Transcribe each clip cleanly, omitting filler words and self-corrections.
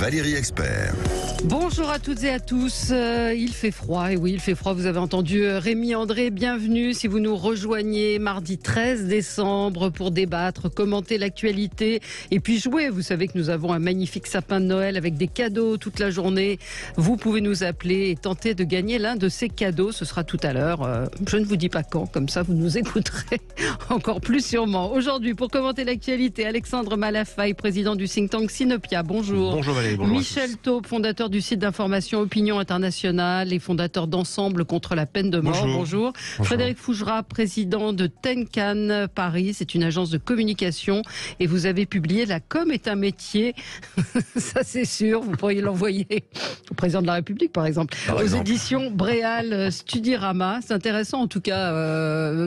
Valérie Expert. Bonjour à toutes et à tous. Il fait froid, et oui, il fait froid. Vous avez entendu Rémi André. Bienvenue si vous nous rejoignez mardi 13 décembre pour débattre, commenter l'actualité et puis jouer. Vous savez que nous avons un magnifique sapin de Noël avec des cadeaux toute la journée. Vous pouvez nous appeler et tenter de gagner l'un de ces cadeaux. Ce sera tout à l'heure. Je ne vous dis pas quand, comme ça vous nous écouterez encore plus sûrement. Aujourd'hui, pour commenter l'actualité, Alexandre Malafaille, président du think tank Sinopia. Bonjour. Bonjour Valérie, bonjour. Michel Taube, fondateur du site d'information Opinion Internationale et fondateur d'Ensemble contre la peine de mort. Bonjour. Frédéric Fougera, président de Tenkan Paris. C'est une agence de communication et vous avez publié La com est un métier. Ça c'est sûr, vous pourriez l'envoyer au président de la République par exemple. Éditions Bréal Studirama. C'est intéressant en tout cas.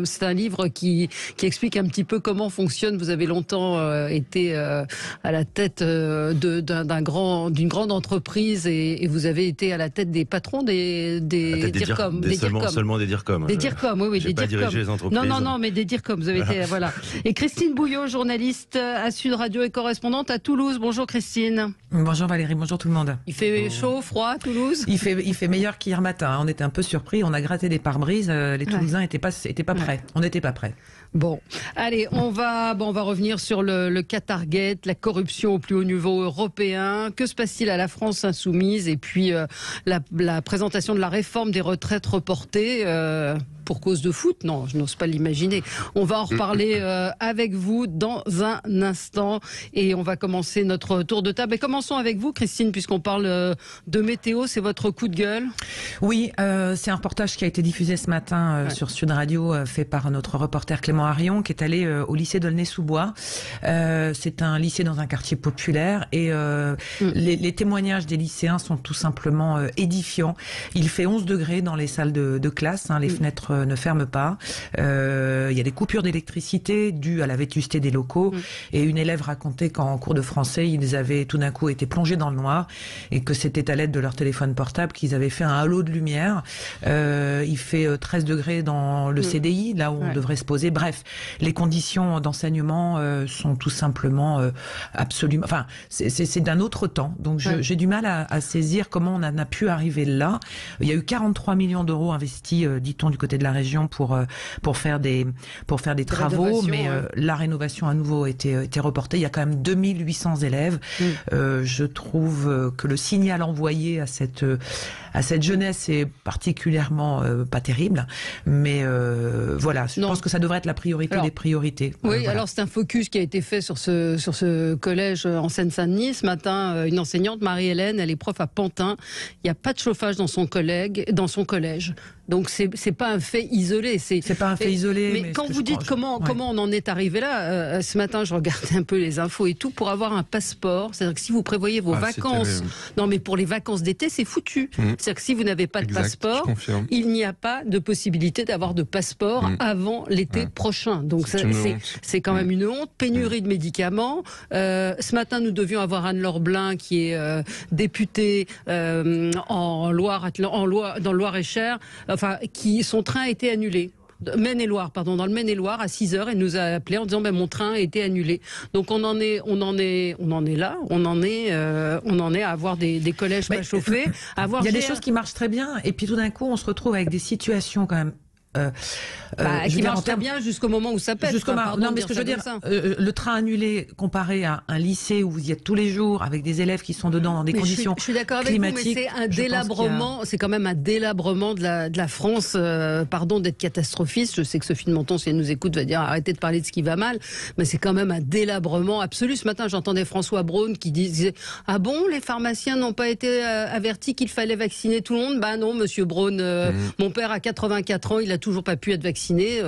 C'est un livre qui explique un petit peu comment fonctionne. Vous avez longtemps été à la tête d'une grande entreprise et vous avez été à la tête des patrons des DIRCOM. Seulement des DIRCOM. Des DIRCOM, oui, des DIRCOM. Pas dirigé les entreprises. Non, mais des DIRCOM, vous avez été, voilà. Et Christine Bouillot, journaliste à Sud Radio et correspondante à Toulouse. Bonjour Christine. Bonjour Valérie, bonjour tout le monde. Il fait chaud, froid à Toulouse? Il fait meilleur qu'hier matin. On était un peu surpris, on a gratté des pare-brises. Les Toulousains n'étaient pas prêts. On n'était pas prêts. Bon, allez, on va revenir sur le Qatargate, la corruption au plus haut niveau européen. Que se passe-t-il à la France insoumise? Et puis la présentation de la réforme des retraites reportées pour cause de foot? Non, je n'ose pas l'imaginer. On va en reparler avec vous dans un instant. Et on va commencer notre tour de table. Et commençons avec vous, Christine, puisqu'on parle de météo. C'est votre coup de gueule? Oui, c'est un reportage qui a été diffusé ce matin sur Sud Radio, fait par notre reporter Clément Arion, qui est allé au lycée d'Aulnay-sous-Bois. C'est un lycée dans un quartier populaire. Et les témoignages des lycéens sont tout simplement édifiants. Il fait 11 degrés dans les salles de classe. Les fenêtres ne ferment pas. Il y a des coupures d'électricité dues à la vétusté des locaux. Et une élève racontait qu'en cours de français, ils avaient tout d'un coup été plongés dans le noir et que c'était à l'aide de leur téléphone portable qu'ils avaient fait un halo de lumière. Il fait 13 degrés dans le CDI, là où on devrait se poser. Bref, les conditions d'enseignement sont tout simplement absolument... Enfin, c'est d'un autre temps. Donc j'ai du mal à saisir comment on en a pu arriver là. Il y a eu 43 millions d'euros investis, dit-on, du côté de la région pour faire des travaux, mais la rénovation à nouveau a été reportée. Il y a quand même 2800 élèves. Je trouve que le signal envoyé à cette jeunesse est particulièrement pas terrible, mais voilà, je pense que ça devrait être la priorité des priorités. Oui, voilà. Alors c'est un focus qui a été fait sur ce collège en Seine-Saint-Denis. Ce matin, une enseignante, Marie-Hélène, elle est prof à Pantin. Il n'y a pas de chauffage dans son collège. Donc c'est pas un fait isolé. C'est pas un fait isolé. Mais quand vous dites comment on en est arrivé là, ce matin je regardais un peu les infos et tout pour avoir un passeport. C'est-à-dire que si vous prévoyez vos vacances, non mais pour les vacances d'été c'est foutu. C'est-à-dire que si vous n'avez pas de passeport, il n'y a pas de possibilité d'avoir de passeport avant l'été prochain. Donc c'est quand même une honte. Pénurie de médicaments. Ce matin nous devions avoir Anne-Laure Blin qui est députée dans le Loir-et-Cher. Enfin, son train a été annulé. Dans le Maine-et-Loire, à 6h, elle nous a appelé en disant mon train a été annulé. Donc on en est à avoir des collèges pas chauffés. Il y a des choses qui marchent très bien, et puis tout d'un coup on se retrouve avec des situations quand même. Qui marche très bien jusqu'au moment où ça pète. Non, mais ce que je veux dire, le train annulé comparé à un lycée où vous y êtes tous les jours avec des élèves qui sont dedans dans des conditions climatiques. Je suis d'accord avec vous, mais c'est un délabrement. C'est quand même un délabrement de la France. Pardon d'être catastrophiste. Je sais que Sophie de Menton, si elle nous écoute, va dire arrêtez de parler de ce qui va mal. Mais c'est quand même un délabrement absolu. Ce matin, j'entendais François Braun qui disait ah bon, les pharmaciens n'ont pas été avertis qu'il fallait vacciner tout le monde. Bah non, Monsieur Braun. Mon père a 84 ans, il a toujours pas pu être vacciné,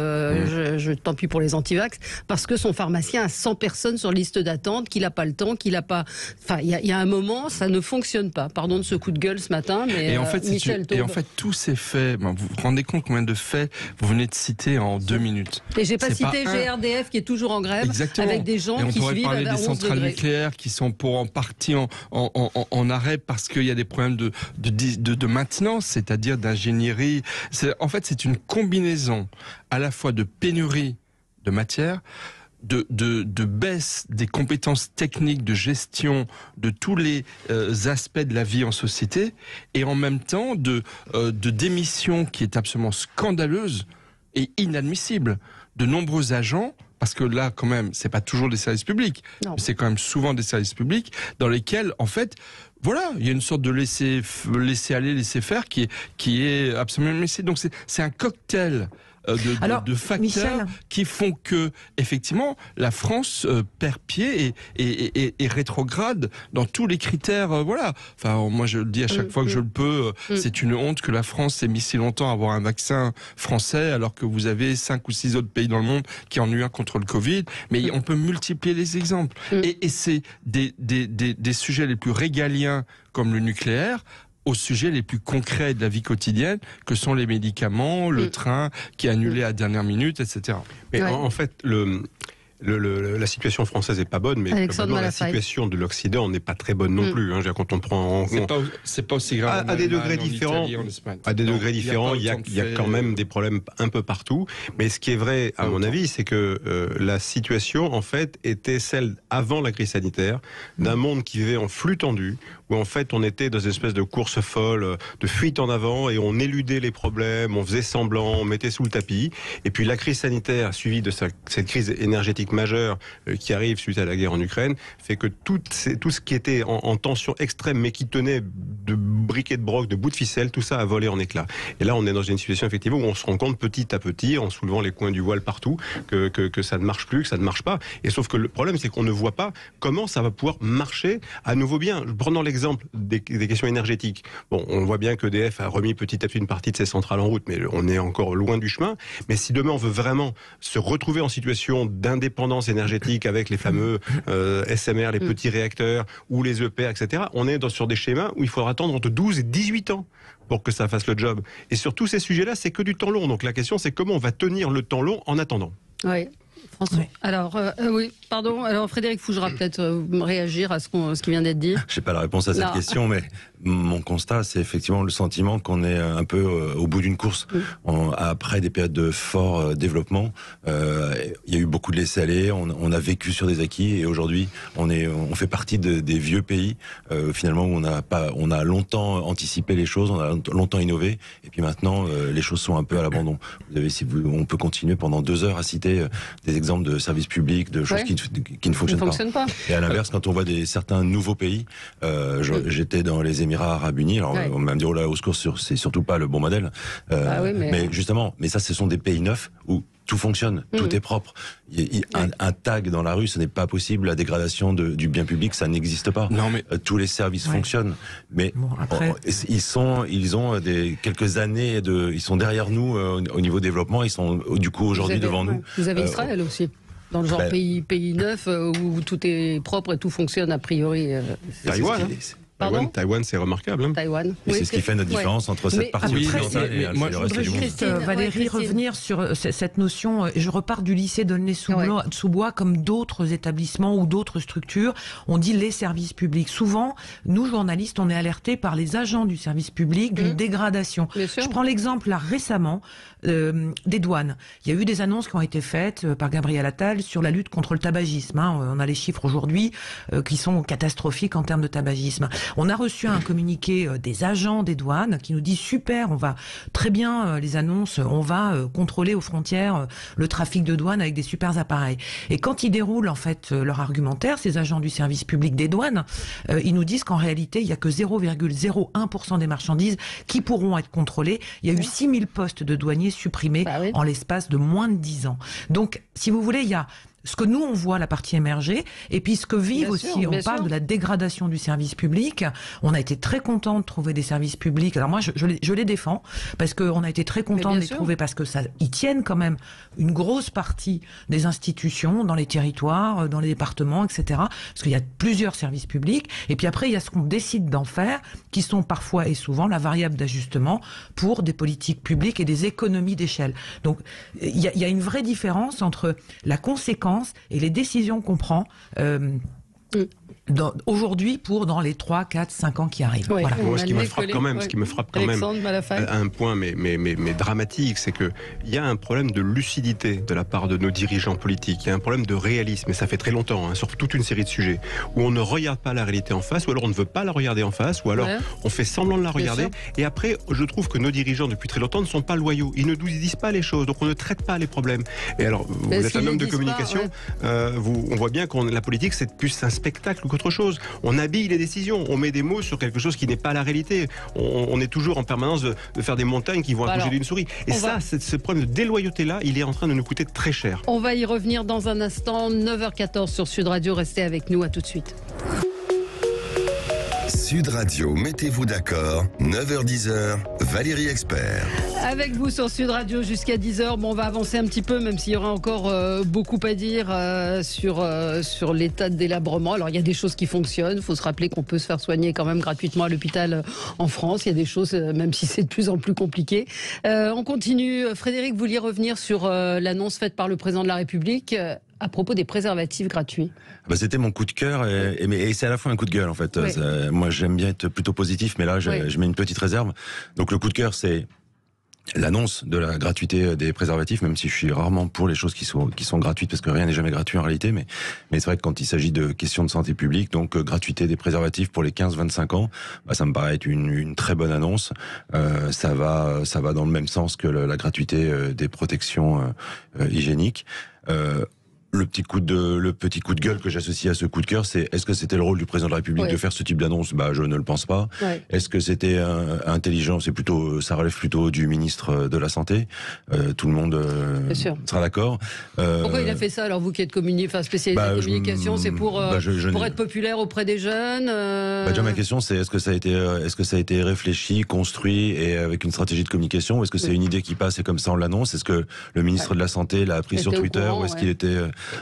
tant pis pour les antivax, parce que son pharmacien a 100 personnes sur liste d'attente, qu'il n'a pas le temps, qu'il n'a pas... Enfin, il y a un moment, ça ne fonctionne pas. Pardon de ce coup de gueule ce matin, mais Michel Taube... Et en fait, tous ces faits, vous vous rendez compte combien de faits vous venez de citer en 2 minutes? Et j'ai pas cité GRDF qui est toujours en grève. Exactement. Avec des gens qui vivent à 11 degrés. des centrales nucléaires qui sont en partie en arrêt parce qu'il y a des problèmes de maintenance, c'est-à-dire d'ingénierie. En fait, c'est une combinaison à la fois de pénurie de matière, de baisse des compétences techniques de gestion de tous les aspects de la vie en société, et en même temps de démission qui est absolument scandaleuse et inadmissible de nombreux agents. Parce que là, quand même, c'est pas toujours des services publics, mais c'est quand même souvent des services publics dans lesquels, en fait, voilà, il y a une sorte de laisser aller, laisser faire qui est absolument inadmissible. Donc c'est un cocktail de facteurs, Michel, qui font que, effectivement, la France perd pied et rétrograde dans tous les critères. Voilà. Enfin, moi, je le dis à chaque fois que je le peux. C'est une honte que la France ait mis si longtemps à avoir un vaccin français, alors que vous avez 5 ou 6 autres pays dans le monde qui en ont eu un contre le Covid. Mais on peut multiplier les exemples. Et c'est des sujets les plus régaliens, comme le nucléaire, aux sujets les plus concrets de la vie quotidienne, que sont les médicaments, le train qui est annulé à la dernière minute, etc. Mais en fait, la situation française est pas bonne, mais la situation de l'Occident n'est pas très bonne non plus. Hein. Quand on prend, c'est pas aussi grave. À des degrés différents, il y a quand même des problèmes un peu partout. Mais ce qui est vrai, à mon avis, c'est que la situation, en fait, était celle avant la crise sanitaire, d'un monde qui vivait en flux tendu, où en fait on était dans une espèce de course folle, de fuite en avant, et on éludait les problèmes, on faisait semblant, on mettait sous le tapis. Et puis la crise sanitaire, suivie de cette crise énergétique majeure qui arrive suite à la guerre en Ukraine, fait que tout ce qui était en tension extrême, mais qui tenait de briquet de broc, de bout de ficelle, tout ça a volé en éclats. Et là, on est dans une situation effectivement où on se rend compte petit à petit, en soulevant les coins du voile partout, que ça ne marche plus, que ça ne marche pas. Et sauf que le problème, c'est qu'on ne voit pas comment ça va pouvoir marcher à nouveau bien. Prenons l'exemple des questions énergétiques. Bon, on voit bien qu'EDF a remis petit à petit une partie de ses centrales en route, mais on est encore loin du chemin. Mais si demain on veut vraiment se retrouver en situation d'indépendance énergétique avec les fameux SMR, les petits réacteurs, ou les EPR, etc., on est sur des schémas où il faudra attendre entre 12 et 18 ans pour que ça fasse le job. Et sur tous ces sujets-là, c'est que du temps long. Donc la question, c'est comment on va tenir le temps long en attendant. Oui. François. Oui. Alors, oui, pardon. Alors, Frédéric Fougera, peut-être réagir à ce qui vient d'être dit. Je n'ai pas la réponse à cette question, mais mon constat, c'est effectivement le sentiment qu'on est un peu au bout d'une course. Après des périodes de fort développement, il y a eu beaucoup de laisser-aller, on a vécu sur des acquis, et aujourd'hui, on fait partie des vieux pays, finalement, où on a longtemps anticipé les choses, on a longtemps innové, et puis maintenant, les choses sont un peu à l'abandon. On peut continuer pendant 2 heures à citer des exemples de services publics, de choses qui ne fonctionnent pas. Et à l'inverse, quand on voit certains nouveaux pays, j'étais dans les Émirats Arabes Unis, alors on va me dire, oh là, au secours, c'est surtout pas le bon modèle. Mais justement, ça, ce sont des pays neufs où tout fonctionne, tout est propre. Un tag dans la rue, ce n'est pas possible. La dégradation du bien public, ça n'existe pas. Non, mais tous les services fonctionnent. Mais bon, après... ils ont quelques années ils sont derrière nous au niveau développement. Ils sont du coup aujourd'hui devant nous. Vous avez Israël aussi. Dans le genre pays neuf où tout est propre et tout fonctionne a priori. Taïwan, c'est remarquable. Hein. Taïwan. C'est ce qui fait notre différence entre cette partie occidentale et le reste du monde. Valérie, revenir sur cette notion, je repars du lycée d'Aulnay-sous-Bois comme d'autres établissements ou d'autres structures, on dit les services publics. Souvent, nous journalistes, on est alertés par les agents du service public d'une dégradation. Je prends l'exemple là récemment des douanes. Il y a eu des annonces qui ont été faites par Gabriel Attal sur la lutte contre le tabagisme. On a les chiffres aujourd'hui qui sont catastrophiques en termes de tabagisme. On a reçu un communiqué des agents des douanes qui nous dit super, on va très bien les annonces, on va contrôler aux frontières le trafic de douane avec des super appareils. Et quand ils déroulent en fait leur argumentaire, ces agents du service public des douanes, ils nous disent qu'en réalité il y a que 0,01% des marchandises qui pourront être contrôlées. Il y a eu 6000 postes de douaniers supprimés en l'espace de moins de 10 ans. Donc si vous voulez, il y a ce que nous on voit, la partie émergée, et puis ce que vivent aussi, on parle de la dégradation du service public. On a été très content de trouver des services publics. Alors moi je les défends parce qu'on a été très content de les trouver parce que ils tiennent quand même une grosse partie des institutions dans les territoires, dans les départements, etc. Parce qu'il y a plusieurs services publics. Et puis après il y a ce qu'on décide d'en faire, qui sont parfois et souvent la variable d'ajustement pour des politiques publiques et des économies d'échelle. Donc il y a une vraie différence entre la conséquence et les décisions qu'on prend aujourd'hui pour dans les 3, 4, 5 ans qui arrivent. Ouais, voilà. Ce qui me frappe quand même, un point mais dramatique, c'est que il y a un problème de lucidité de la part de nos dirigeants politiques. Il y a un problème de réalisme, et ça fait très longtemps, sur toute une série de sujets, où on ne regarde pas la réalité en face, ou alors on ne veut pas la regarder en face, ou alors on fait semblant de la regarder. Et après, je trouve que nos dirigeants depuis très longtemps ne sont pas loyaux. Ils ne nous disent pas les choses, donc on ne traite pas les problèmes. Et alors, vous êtes un homme de communication, on voit bien que la politique, c'est plus un spectacle qu'autre chose. On habille les décisions, on met des mots sur quelque chose qui n'est pas la réalité. On est toujours en permanence de faire des montagnes qui vont accoucher d'une souris. Et ce problème de déloyauté-là, il est en train de nous coûter très cher. On va y revenir dans un instant, 9h14 sur Sud Radio. Restez avec nous, à tout de suite. Sud Radio, mettez-vous d'accord, 9h-10h, Valérie Expert. Avec vous sur Sud Radio jusqu'à 10h. Bon, on va avancer un petit peu, même s'il y aura encore beaucoup à dire sur l'état de délabrement. Alors, il y a des choses qui fonctionnent. Il faut se rappeler qu'on peut se faire soigner quand même gratuitement à l'hôpital en France. Il y a des choses, même si c'est de plus en plus compliqué. On continue. Frédéric, vous vouliez revenir sur l'annonce faite par le président de la République à propos des préservatifs gratuits. C'était mon coup de cœur et c'est à la fois un coup de gueule en fait. Oui. Moi j'aime bien être plutôt positif, mais là je mets une petite réserve. Donc le coup de cœur, c'est l'annonce de la gratuité des préservatifs, même si je suis rarement pour les choses qui sont gratuites, parce que rien n'est jamais gratuit en réalité, mais c'est vrai que quand il s'agit de questions de santé publique, donc gratuité des préservatifs pour les 15-25 ans, ça me paraît être une très bonne annonce. Ça va dans le même sens que la gratuité des protections hygiéniques. Le petit coup de gueule que j'associe à ce coup de cœur, c'est est-ce que c'était le rôle du président de la République de faire ce type d'annonce ? Je ne le pense pas. Ouais. Est-ce que c'était intelligent ? Ça relève plutôt du ministre de la Santé. Tout le monde sera d'accord. Pourquoi il a fait ça ? Alors vous qui êtes spécialiste de communication, c'est pour être populaire auprès des jeunes. Déjà ma question c'est est-ce que ça a été réfléchi, construit et avec une stratégie de communication, ou est-ce que c'est une idée qui passe et comme ça on l'annonce ? Est-ce que le ministre de la Santé l'a appris sur Twitter, ou est-ce qu'il était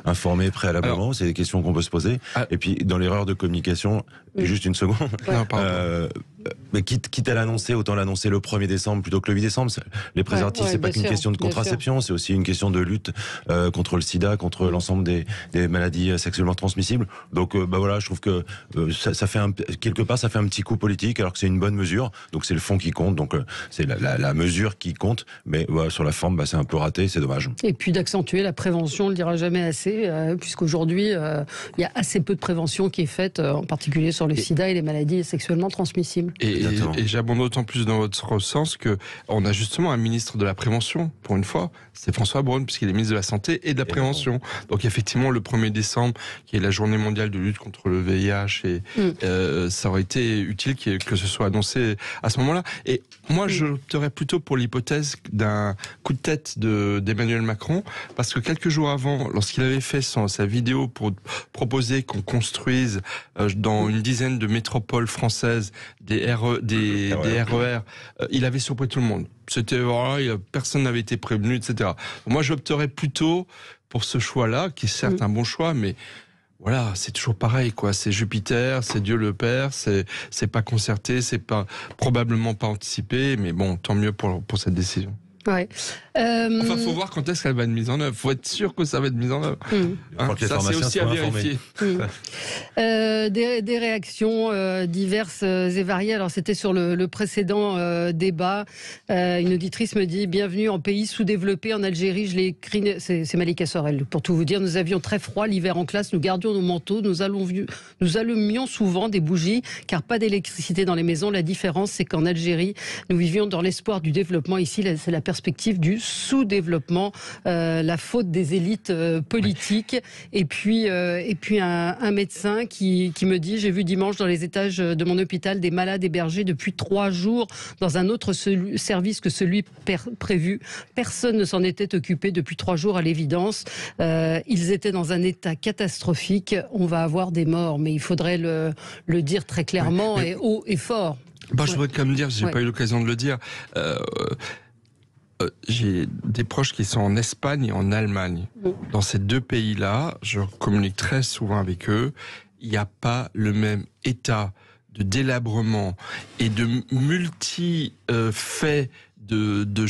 informé préalablement? C'est des questions qu'on peut se poser. Et puis dans l'erreur de communication, juste une seconde, mais quitte à l'annoncer, autant l'annoncer le 1er décembre plutôt que le 8 décembre. Les préservatifs, c'est pas qu'une question de contraception, c'est aussi une question de lutte contre le sida, contre l'ensemble des maladies sexuellement transmissibles. Donc voilà, je trouve que ça fait quelque part ça fait un petit coup politique, alors que c'est une bonne mesure. Donc c'est le fond qui compte, donc c'est la mesure qui compte, mais sur la forme, c'est un peu raté, c'est dommage. Et puis d'accentuer la prévention, on ne le dira jamais assez, puisqu'aujourd'hui il y a assez peu de prévention qui est faite, en particulier sur le sida et les maladies sexuellement transmissibles. Et j'abonde d'autant plus dans votre sens que on a justement un ministre de la prévention, pour une fois, c'est François Braun, puisqu'il est ministre de la Santé et de la Prévention. Donc effectivement, le 1er décembre, qui est la journée mondiale de lutte contre le VIH, ça aurait été utile que ce soit annoncé à ce moment-là. Et moi, je opterais plutôt pour l'hypothèse d'un coup de tête d'Emmanuel Macron, parce que quelques jours avant, lorsqu'il avait fait sa vidéo pour proposer qu'on construise dans une dizaine de métropoles françaises des RER, il avait surpris tout le monde. C'était personne n'avait été prévenu, etc. Moi, j'opterais plutôt pour ce choix-là, qui est certes un bon choix, mais voilà, c'est toujours pareil, quoi. C'est Jupiter, c'est Dieu le Père, c'est pas concerté, c'est probablement pas anticipé, mais bon, tant mieux pour cette décision. Ouais. Faut voir quand est-ce qu'elle va être mise en œuvre. Faut être sûr que ça va être mis en œuvre. Ça, c'est aussi à vérifier. Des réactions diverses et variées. Alors, c'était sur le précédent débat. Une auditrice me dit « Bienvenue en pays sous-développé en Algérie ». Je l'ai écrit, c'est Malika Sorel. Pour tout vous dire, nous avions très froid l'hiver en classe, nous gardions nos manteaux, nous allumions souvent des bougies, car pas d'électricité dans les maisons. La différence, c'est qu'en Algérie, nous vivions dans l'espoir du développement. Ici, c'est la perspective du sous-développement, la faute des élites politiques. Et puis un médecin qui me dit « J'ai vu dimanche dans les étages de mon hôpital des malades hébergés depuis 3 jours dans un autre service que celui prévu. Personne ne s'en était occupé depuis 3 jours à l'évidence. Ils étaient dans un état catastrophique. On va avoir des morts, mais il faudrait le dire très clairement et haut et fort. » Je voudrais quand même dire, j'ai pas eu l'occasion de le dire, j'ai des proches qui sont en Espagne et en Allemagne. Dans ces 2 pays-là, je communique très souvent avec eux, il n'y a pas le même état de délabrement et de multi-faits de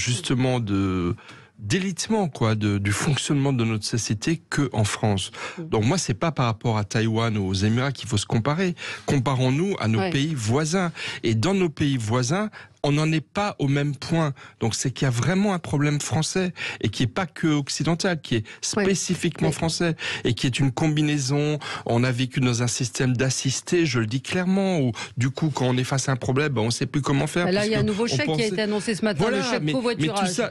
d'élitement du fonctionnement de notre société que en France. Donc moi, c'est pas par rapport à Taïwan ou aux Émirats qu'il faut se comparer. Comparons-nous à nos pays voisins. Et dans nos pays voisins, on n'en est pas au même point. Donc c'est qu'il y a vraiment un problème français et qui est pas que occidental, qui est spécifiquement français et qui est une combinaison. On a vécu dans un système d'assistés, je le dis clairement, où du coup quand on est face à un problème, on ne sait plus comment faire. Là, il y a un nouveau chèque qui a été annoncé ce matin, le chèque covoiturage.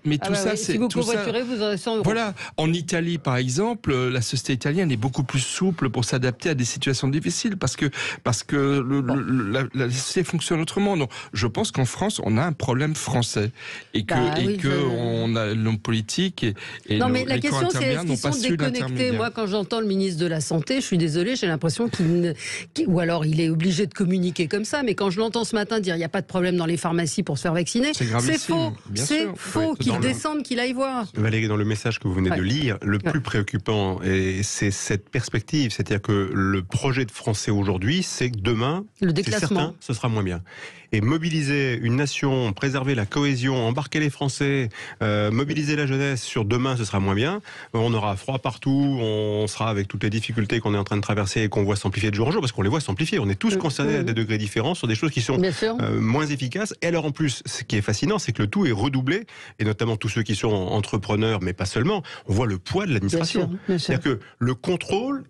Mais tout ça, si vous covoiturez, vous aurez 100 €. Voilà. En Italie, par exemple, la société italienne est beaucoup plus souple pour s'adapter à des situations difficiles parce que la société fonctionne autrement. Donc, je pense qu'en France, on a un problème français et on a l'homme politique et non, mais la question, c'est est-ce qu'ils sont déconnectés. Moi, quand j'entends le ministre de la Santé, je suis désolée, j'ai l'impression ou alors il est obligé de communiquer comme ça. Mais quand je l'entends ce matin dire il n'y a pas de problème dans les pharmacies pour se faire vacciner, c'est faux. C'est faux qu'il descende, qu'il aille voir. Valérie, dans le message que vous venez de lire, le plus préoccupant, c'est cette perspective. C'est-à-dire que le projet de Français aujourd'hui, c'est que demain, c'est certain, ce sera moins bien. Et mobiliser une nation, préserver la cohésion, embarquer les Français, mobiliser la jeunesse sur demain, ce sera moins bien. On aura froid partout, on sera avec toutes les difficultés qu'on est en train de traverser et qu'on voit s'amplifier de jour en jour, parce qu'on les voit s'amplifier. On est tous concernés à des degrés différents sur des choses qui sont moins efficaces. Et alors en plus, ce qui est fascinant, c'est que le tout est redoublé, et notamment tous ceux qui sont entrepreneurs, mais pas seulement, on voit le poids de l'administration. C'est-à-dire que le contrôle,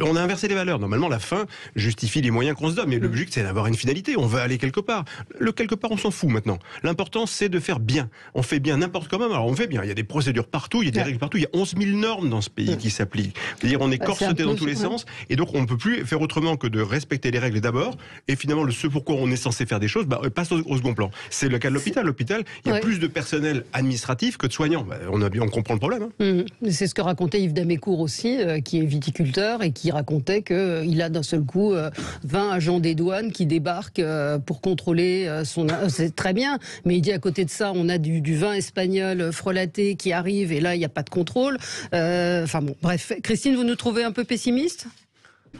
on a inversé les valeurs. Normalement, la fin justifie les moyens qu'on se donne, mais le but, c'est d'avoir une finalité. On veut aller quelque part. Le quelque part, on s'en fout maintenant. L'important, c'est de faire bien. On fait bien n'importe comment. Alors, on fait bien. Il y a des procédures partout, il y a des règles partout. Il y a 11 000 normes dans ce pays qui s'appliquent. C'est-à-dire, on est corseté dans tous les sens. Et donc, on ne peut plus faire autrement que de respecter les règles d'abord. Et finalement, ce pourquoi on est censé faire des choses, passe au second plan. C'est le cas de l'hôpital. L'hôpital, il y a plus de personnel administratif que de soignants. On comprend le problème. C'est ce que racontait Yves Damécourt aussi, qui est viticulteur et qui racontait qu'il a d'un seul coup 20 agents des douanes qui débarquent pour contrôler c'est très bien, mais il dit à côté de ça, on a du vin espagnol frelaté qui arrive et là, il n'y a pas de contrôle. Bref. Christine, vous nous trouvez un peu pessimiste ?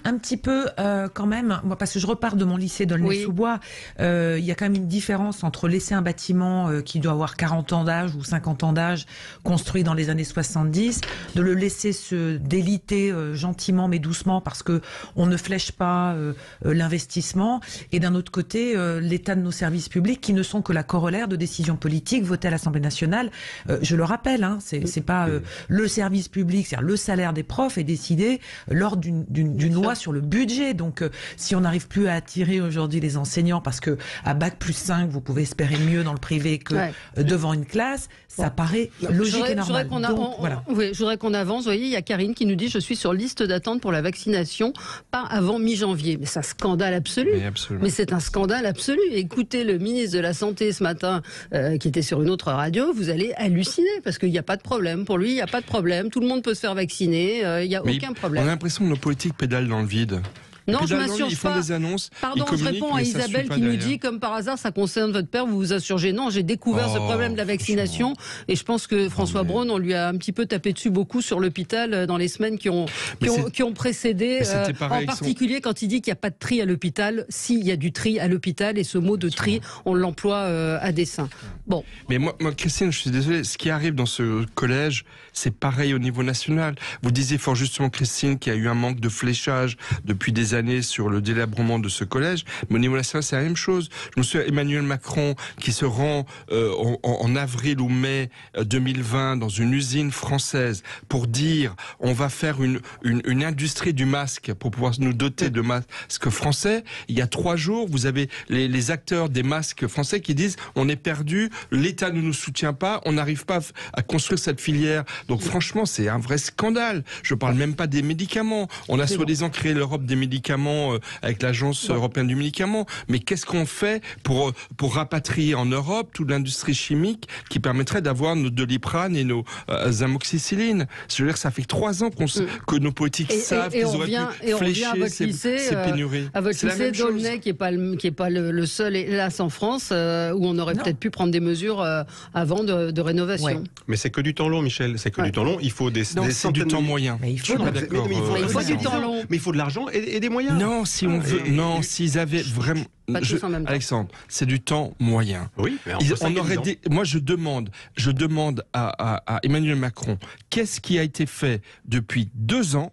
Un petit peu quand même, moi, parce que je repars de mon lycée d'Aulnay-sous-Bois, il y a quand même une différence entre laisser un bâtiment qui doit avoir 40 ans d'âge ou 50 ans d'âge, construit dans les années 70, de le laisser se déliter gentiment mais doucement parce que on ne flèche pas l'investissement, et d'un autre côté, l'état de nos services publics qui ne sont que la corollaire de décisions politiques votées à l'Assemblée nationale. Je le rappelle, c'est pas le service public, c'est-à-dire le salaire des profs est décidé lors d'une loi sur le budget. Donc, si on n'arrive plus à attirer aujourd'hui les enseignants parce que à Bac+5, vous pouvez espérer mieux dans le privé que devant une classe, ça paraît logique et normal. Je voudrais qu'on avance. Vous voyez, il y a Karine qui nous dit « Je suis sur liste d'attente pour la vaccination, pas avant mi-janvier ». Mais c'est un scandale absolu. Mais c'est un scandale absolu. Écoutez le ministre de la Santé ce matin, qui était sur une autre radio, vous allez halluciner parce qu'il n'y a pas de problème. Pour lui, il n'y a pas de problème. Tout le monde peut se faire vacciner. Il n'y a aucun problème. On a l'impression que nos politiques pédalent dans le vide. Non, je m'insurge ils font pas. Des annonces, pardon, je réponds à Isabelle qui nous dit, comme par hasard, ça concerne votre père, vous vous insurgez. Non, j'ai découvert ce problème de la vaccination et je pense que François Braun, on lui a un petit peu tapé dessus beaucoup sur l'hôpital dans les semaines qui ont précédé. En particulier quand il dit qu'il n'y a pas de tri à l'hôpital. Si, il y a du tri à l'hôpital et ce mot de tri, on l'emploie à dessein. Bon. Mais moi, Christine, je suis désolé, ce qui arrive dans ce collège, c'est pareil au niveau national. Vous disiez fort justement, Christine, qu'il y a eu un manque de fléchage depuis des années sur le délabrement de ce collège, mais au niveau national, c'est la même chose. Je me souviens Emmanuel Macron qui se rend en avril ou mai 2020 dans une usine française pour dire on va faire une industrie du masque pour pouvoir nous doter de masques français. Il y a 3 jours, vous avez les acteurs des masques français qui disent on est perdu, l'État ne nous soutient pas, on n'arrive pas à construire cette filière. Donc franchement, c'est un vrai scandale. Je parle même pas des médicaments. On a soi-disant créé l'Europe des médicaments avec l'Agence européenne du médicament. Mais qu'est-ce qu'on fait pour rapatrier en Europe toute l'industrie chimique qui permettrait d'avoir nos Doliprane et nos amoxicilline? Je veux dire, ça fait 3 ans que nos politiques savent qu'ils auraient pu flécher ces pénuries. À votre lycée d'Aulnay, qui est pas le seul, hélas, en France, où on aurait peut-être pu prendre des mesures avant de rénovation. Ouais. Mais c'est que du temps long, Michel. C'est que du temps long. Il faut des c'est du temps moyen. Mais il faut du temps long. Mais il faut de l'argent et des moyens. moyen. Non, si on veut, non, s'ils avaient vraiment. Alexandre, c'est du temps moyen. Oui, mais moi je demande à Emmanuel Macron, qu'est-ce qui a été fait depuis 2 ans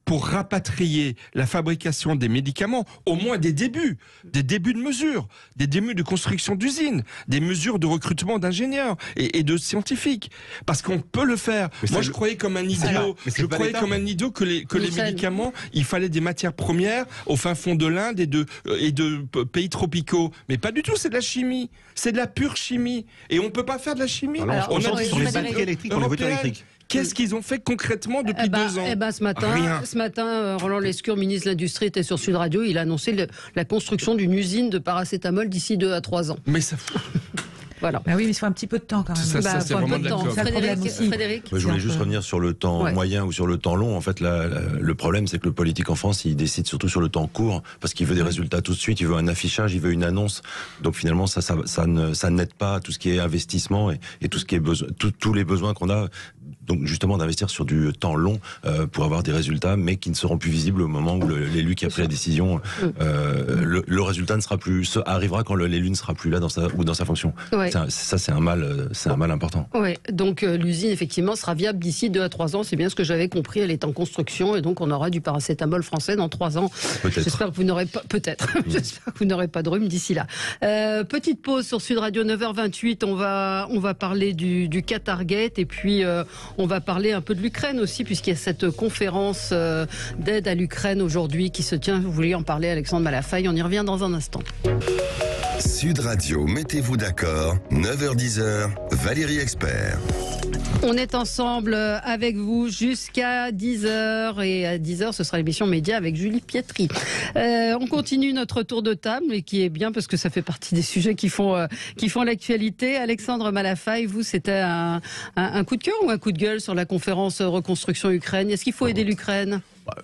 pour rapatrier la fabrication des médicaments, au moins des débuts de mesures, des débuts de construction d'usines, des mesures de recrutement d'ingénieurs et de scientifiques. Parce qu'on peut le faire. Moi, je croyais comme un idiot, que les médicaments, il fallait des matières premières au fin fond de l'Inde et de pays tropicaux. Mais pas du tout, c'est de la chimie. C'est de la pure chimie. Et on ne peut pas faire de la chimie. On a sur les batteries électriques, pour les voitures électriques. Qu'est-ce qu'ils ont fait concrètement depuis 2 ans? Ce matin, Roland Lescure, ministre de l'Industrie, était sur Sud Radio. Il a annoncé la construction d'une usine de paracétamol d'ici 2 à 3 ans. Mais ça... Voilà. Bah oui, mais il faut un petit peu de temps quand même. C'est vraiment de temps. Frédéric, je voulais juste revenir sur le temps moyen ou sur le temps long. En fait, le problème, c'est que le politique en France, il décide surtout sur le temps court parce qu'il veut des résultats tout de suite. Il veut un affichage, il veut une annonce. Donc finalement, ça n'aide pas tout ce qui est investissement et tout ce qui est tous les besoins qu'on a. Donc justement d'investir sur du temps long pour avoir des résultats, mais qui ne seront plus visibles au moment où l'élu qui a pris la décision, le résultat arrivera quand l'élu ne sera plus là dans sa fonction. Ouais. Ça c'est un mal important. Oui, donc l'usine effectivement sera viable d'ici 2 à 3 ans. C'est bien ce que j'avais compris. Elle est en construction et donc on aura du paracétamol français dans 3 ans. J'espère que vous n'aurez pas J'espère que vous n'aurez pas de rhume d'ici là. Petite pause sur Sud Radio 9h28. On va parler du Qatargate et puis on va parler un peu de l'Ukraine aussi, puisqu'il y a cette conférence d'aide à l'Ukraine aujourd'hui qui se tient. Vous vouliez en parler, Alexandre Malafaille. On y revient dans un instant. Sud Radio, mettez-vous d'accord. 9h-10h, Valérie Expert. On est ensemble avec vous jusqu'à 10h et à 10h ce sera l'émission Média avec Julie Pietri. On continue notre tour de table et qui est bien parce que ça fait partie des sujets qui font l'actualité. Alexandre Malafaille, vous c'était un coup de cœur ou un coup de gueule sur la conférence Reconstruction Ukraine? Est-ce qu'il faut aider l'Ukraine?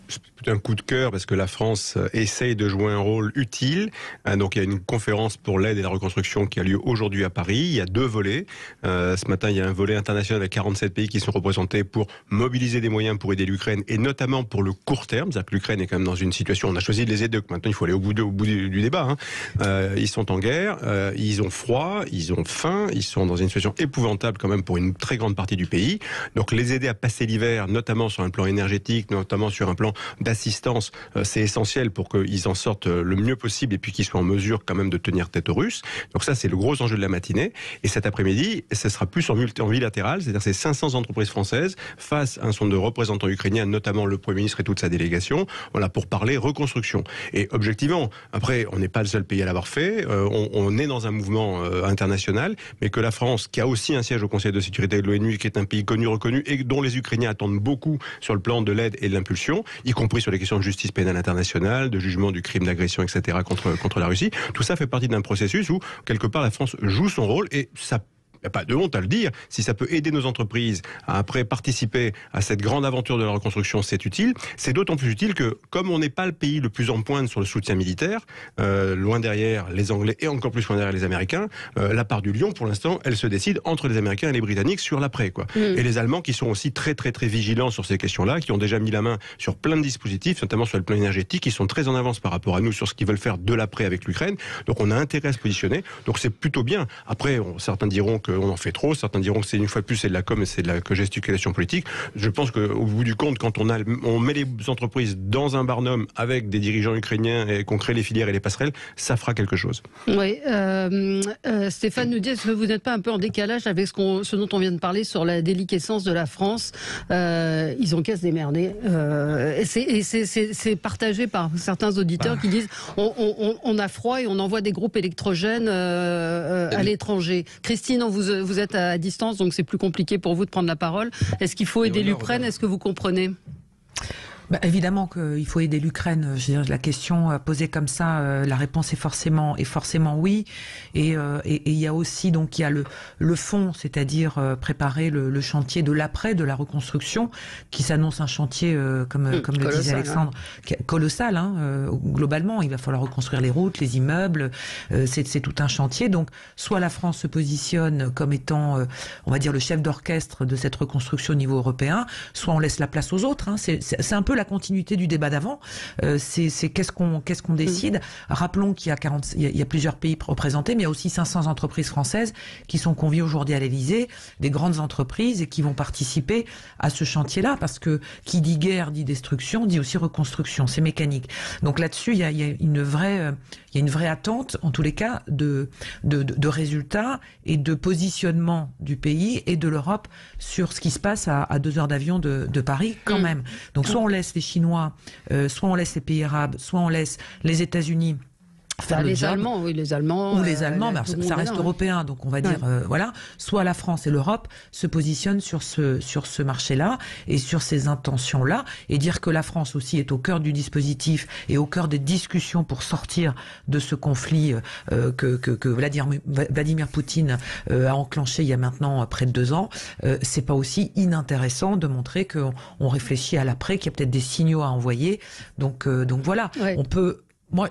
C'est plutôt un coup de cœur parce que la France essaye de jouer un rôle utile. Donc il y a une conférence pour l'aide et la reconstruction qui a lieu aujourd'hui à Paris. Il y a 2 volets. Ce matin, il y a un volet international avec 47 pays qui sont représentés pour mobiliser des moyens pour aider l'Ukraine et notamment pour le court terme. C'est-à-dire que l'Ukraine est quand même dans une situation, on a choisi de les aider, donc maintenant il faut aller au bout du débat. Ils sont en guerre, ils ont froid, ils ont faim, ils sont dans une situation épouvantable quand même pour une très grande partie du pays. Donc les aider à passer l'hiver, notamment sur un plan énergétique, notamment sur un plan d'assistance, c'est essentiel pour qu'ils en sortent le mieux possible et puis qu'ils soient en mesure quand même de tenir tête aux Russes. Donc ça, c'est le gros enjeu de la matinée. Et cet après-midi, ce sera plus en bilatéral, c'est-à-dire c'est 500 entreprises françaises face à un certain nombre de représentants ukrainiens, notamment le Premier ministre et toute sa délégation, voilà, pour parler reconstruction. Et objectivement, après, on n'est pas le seul pays à l'avoir fait, on est dans un mouvement international, mais que la France, qui a aussi un siège au Conseil de sécurité de l'ONU, qui est un pays connu, reconnu, et dont les Ukrainiens attendent beaucoup sur le plan de l'aide et de l'impulsion, y compris sur les questions de justice pénale internationale, de jugement du crime d'agression, etc., contre la Russie. Tout ça fait partie d'un processus où, quelque part, la France joue son rôle et ça... Il n'y a pas de honte à le dire. Si ça peut aider nos entreprises à après participer à cette grande aventure de la reconstruction, c'est utile. C'est d'autant plus utile que, comme on n'est pas le pays le plus en pointe sur le soutien militaire, loin derrière les Anglais et encore plus loin derrière les Américains, la part du lion, pour l'instant, elle se décide entre les Américains et les Britanniques sur l'après, quoi. Et les Allemands qui sont aussi très très très vigilants sur ces questions-là, qui ont déjà mis la main sur plein de dispositifs, notamment sur le plan énergétique, qui sont très en avance par rapport à nous sur ce qu'ils veulent faire de l'après avec l'Ukraine. Donc on a intérêt à se positionner. Donc c'est plutôt bien. Après, certains diront qu'on en fait trop, certains diront que c'est une fois de plus c'est de la com et c'est de la gesticulation politique. Je pense qu'au bout du compte, quand on met les entreprises dans un barnum avec des dirigeants ukrainiens et qu'on crée les filières et les passerelles, ça fera quelque chose. Oui, Stéphane nous dit, est-ce que vous n'êtes pas un peu en décalage avec ce dont on vient de parler sur la déliquescence de la France? Ils ont qu'à se démerder. C'est partagé par certains auditeurs qui disent on a froid et on envoie des groupes électrogènes à l'étranger. Christine, vous êtes à distance, donc c'est plus compliqué pour vous de prendre la parole. Est-ce qu'il faut aider l'Ukraine? Est-ce que vous comprenez? Évidemment qu'il faut aider l'Ukraine. Je veux dire, la question posée comme ça, la réponse est forcément oui. Et il y a aussi donc il y a le fond, c'est-à-dire préparer le chantier de l'après, de la reconstruction, qui s'annonce un chantier comme le disait Alexandre, colossal. Globalement, il va falloir reconstruire les routes, les immeubles. C'est tout un chantier. Donc, soit la France se positionne comme étant, on va dire, le chef d'orchestre de cette reconstruction au niveau européen, soit on laisse la place aux autres. C'est un peu la continuité du débat d'avant. C'est qu'est-ce qu'on décide. Rappelons qu'il y a plusieurs pays représentés, mais il y a aussi 500 entreprises françaises qui sont conviées aujourd'hui à l'Élysée, des grandes entreprises, et qui vont participer à ce chantier-là, parce que qui dit guerre dit destruction, dit aussi reconstruction. C'est mécanique. Donc là-dessus, il y a une vraie attente, en tous les cas, de résultats et de positionnement du pays et de l'Europe sur ce qui se passe à 2 heures d'avion de Paris, quand même. Donc soit on laisse les Chinois, soit on laisse les pays arabes, soit on laisse les États-Unis faire le job. Allemands, oui, les Allemands. Ou les Allemands, ça reste européen, donc on va dire, voilà. Soit la France et l'Europe se positionnent sur ce marché-là et sur ces intentions-là, et dire que la France aussi est au cœur du dispositif et au cœur des discussions pour sortir de ce conflit que Vladimir Poutine a enclenché il y a maintenant près de 2 ans. C'est pas aussi inintéressant de montrer qu'on réfléchit à l'après, qu'il y a peut-être des signaux à envoyer. Donc voilà, on peut. Moi,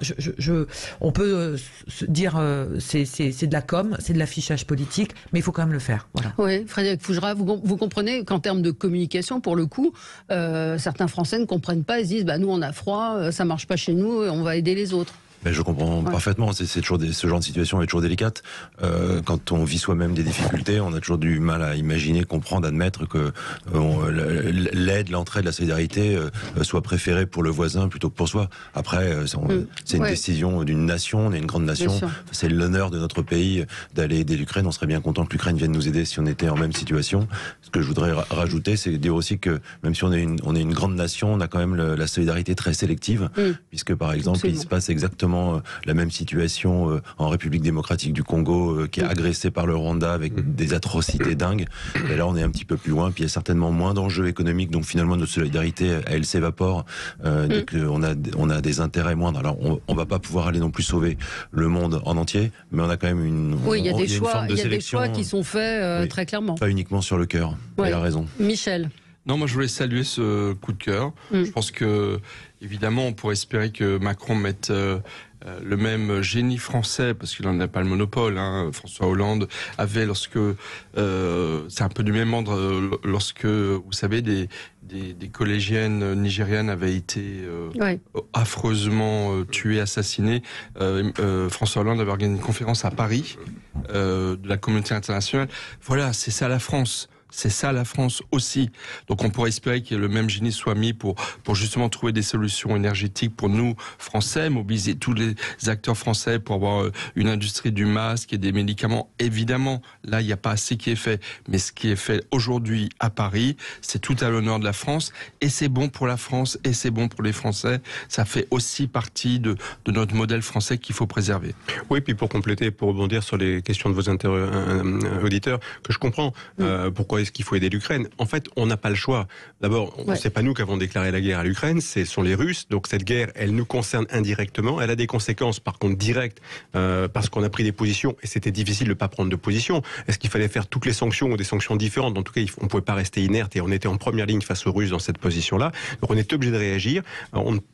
on peut se dire c'est de la com, c'est de l'affichage politique, mais il faut quand même le faire. Voilà. Oui, Frédéric Fougera, vous comprenez qu'en termes de communication, pour le coup, certains Français ne comprennent pas, ils se disent nous on a froid, ça marche pas chez nous, on va aider les autres. Mais je comprends parfaitement. C'est toujours ce genre de situation est toujours délicate. Quand on vit soi-même des difficultés, on a toujours du mal à imaginer, comprendre, admettre que l'aide, l'entraide, la solidarité soit préférée pour le voisin plutôt que pour soi. Après, c'est une décision d'une nation. On est une grande nation. C'est l'honneur de notre pays d'aller aider l'Ukraine. On serait bien content que l'Ukraine vienne nous aider si on était en même situation. Ce que je voudrais rajouter, c'est dire aussi que même si on est une grande nation, on a quand même la solidarité très sélective, puisque par exemple, il se passe exactement la même situation en République démocratique du Congo, qui est agressée par le Rwanda avec des atrocités dingues. Et là, on est un petit peu plus loin, puis il y a certainement moins d'enjeux économiques, donc finalement notre solidarité, elle s'évapore, dès qu'on a des intérêts moindres. Alors, on va pas pouvoir aller non plus sauver le monde en entier, mais on a quand même il y a des choix qui sont faits très clairement. Pas uniquement sur le cœur. Elle a raison. Michel. Non, moi je voulais saluer ce coup de cœur. Je pense que, évidemment, on pourrait espérer que Macron mette le même génie français, parce qu'il n'en a pas le monopole. François Hollande avait, c'est un peu du même ordre, lorsque, vous savez, des collégiennes nigérianes avaient été affreusement tuées, assassinées. François Hollande avait organisé une conférence à Paris de la communauté internationale. Voilà, c'est ça la France. C'est ça la France aussi. Donc on pourrait espérer que le même génie soit mis pour justement trouver des solutions énergétiques pour nous, Français, mobiliser tous les acteurs français pour avoir une industrie du masque et des médicaments. Évidemment, là, il n'y a pas assez qui est fait. Mais ce qui est fait aujourd'hui à Paris, c'est tout à l'honneur de la France. Et c'est bon pour la France et c'est bon pour les Français. Ça fait aussi partie de notre modèle français qu'il faut préserver. Oui, puis pour compléter, pour rebondir sur les questions de vos auditeurs, que je comprends, pourquoi est-ce qu'il faut aider l'Ukraine? En fait, on n'a pas le choix. D'abord, c'est pas nous qui avons déclaré la guerre à l'Ukraine, ce sont les Russes. Donc cette guerre, elle nous concerne indirectement. Elle a des conséquences, par contre, directes, parce qu'on a pris des positions et c'était difficile de ne pas prendre de position. Est-ce qu'il fallait faire toutes les sanctions ou des sanctions différentes? En tout cas, on ne pouvait pas rester inerte et on était en première ligne face aux Russes dans cette position-là. Donc on est obligé de réagir.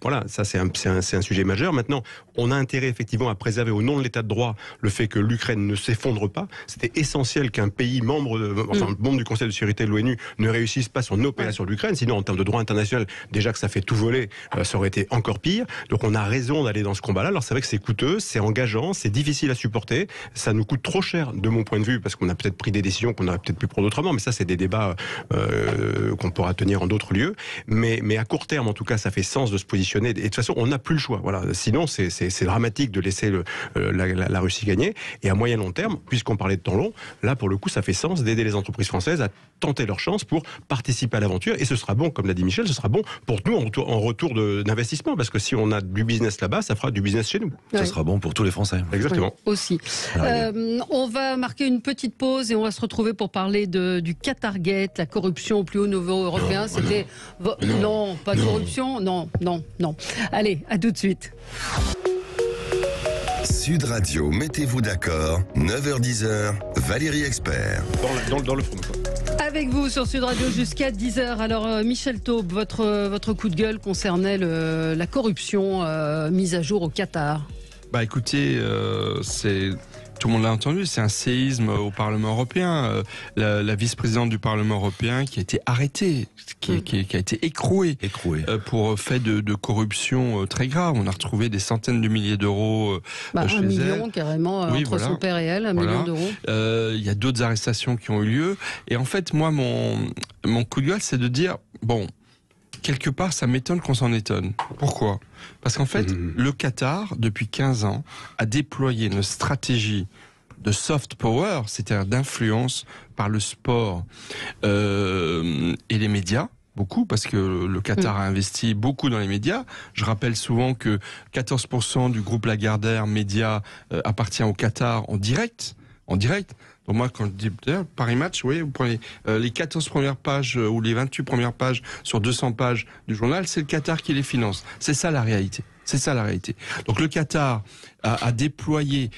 Voilà, ça c'est un sujet majeur. Maintenant, on a intérêt effectivement à préserver au nom de l'état de droit le fait que l'Ukraine ne s'effondre pas. C'était essentiel qu'un pays membre du Conseil de sécurité de l'ONU ne réussisse pas son opération sur l'Ukraine, sinon en termes de droit international, déjà que ça fait tout voler, ça aurait été encore pire. Donc on a raison d'aller dans ce combat-là. Alors c'est vrai que c'est coûteux, c'est engageant, c'est difficile à supporter, ça nous coûte trop cher de mon point de vue, parce qu'on a peut-être pris des décisions qu'on aurait peut-être pu prendre autrement, mais ça c'est des débats qu'on pourra tenir en d'autres lieux. Mais à court terme, en tout cas, ça fait sens de se positionner. Et de toute façon, on n'a plus le choix. Voilà. Sinon, c'est dramatique de laisser la Russie gagner. Et à moyen long terme, puisqu'on parlait de temps long, là pour le coup, ça fait sens d'aider les entreprises françaises à tenter leur chance pour participer à l'aventure. Et ce sera bon, comme l'a dit Michel, ce sera bon pour nous en retour d'investissement, parce que si on a du business là-bas, ça fera du business chez nous. Ça sera bon pour tous les Français. Exactement. Oui, aussi. On va marquer une petite pause et on va se retrouver pour parler du Qatargate, la corruption au plus haut niveau européen. C'était non, pas de corruption, non. Allez, à tout de suite. Sud Radio, mettez-vous d'accord, 9h-10h, Valérie Expert. Dans le fond. Avec vous sur Sud Radio jusqu'à 10h. Alors Michel Taube, votre coup de gueule concernait la corruption mise à jour au Qatar. Écoutez, tout le monde l'a entendu, c'est un séisme au Parlement européen. La vice-présidente du Parlement européen qui a été arrêtée, qui a été écrouée. Pour fait de corruption très grave. On a retrouvé des centaines de milliers d'euros chez elle. 1 million carrément entre son père et elle, 1 million d'euros. Il y a d'autres arrestations qui ont eu lieu. Et en fait, moi, mon coup de gueule, c'est de dire, quelque part, ça m'étonne qu'on s'en étonne. Pourquoi ? Parce qu'en fait, le Qatar, depuis 15 ans, a déployé une stratégie de soft power, c'est-à-dire d'influence par le sport et les médias. Beaucoup, parce que le Qatar a investi beaucoup dans les médias. Je rappelle souvent que 14% du groupe Lagardère Média appartient au Qatar en direct. Donc moi, quand je dis Paris Match, vous prenez les 14 premières pages ou les 28 premières pages sur 200 pages du journal, c'est le Qatar qui les finance. C'est ça la réalité. Donc le Qatar a déployé...